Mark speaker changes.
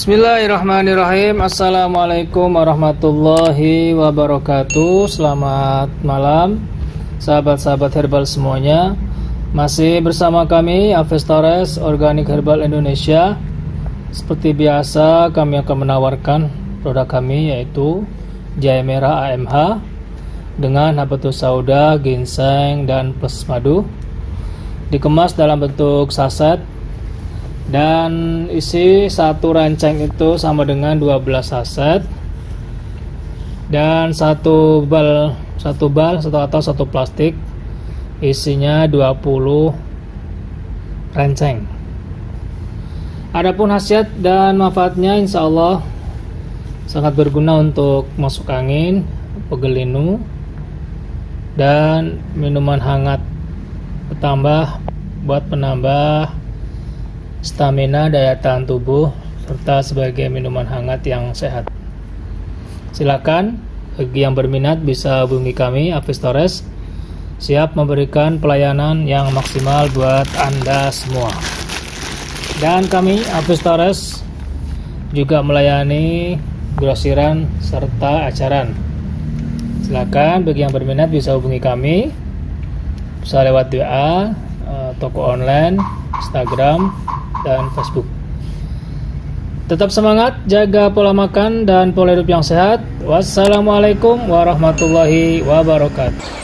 Speaker 1: Bismillahirrahmanirrahim. Assalamualaikum warahmatullahi wabarakatuh. Selamat malam sahabat-sahabat herbal semuanya. Masih bersama kami Hafiz Torres, Organik Herbal Indonesia. Seperti biasa kami akan menawarkan produk kami, yaitu jahe merah AMH dengan habatus sauda, ginseng, dan plus madu. Dikemas dalam bentuk saset dan isi satu rancang itu sama dengan 12 saset, dan satu plastik isinya 20 rancang. Adapun khasiat dan manfaatnya insya Allah sangat berguna untuk masuk angin, pegel linu, dan minuman hangat buat penambah stamina, daya tahan tubuh, serta sebagai minuman hangat yang sehat. Silakan bagi yang berminat bisa hubungi kami Hafiz Torres, siap memberikan pelayanan yang maksimal buat Anda semua. Dan kami Hafiz Torres juga melayani grosiran serta acaran. Silakan bagi yang berminat bisa hubungi kami, bisa lewat WA, toko online, Instagram, dan Facebook. Tetap semangat, jaga pola makan dan pola hidup yang sehat. Wassalamualaikum warahmatullahi wabarakatuh.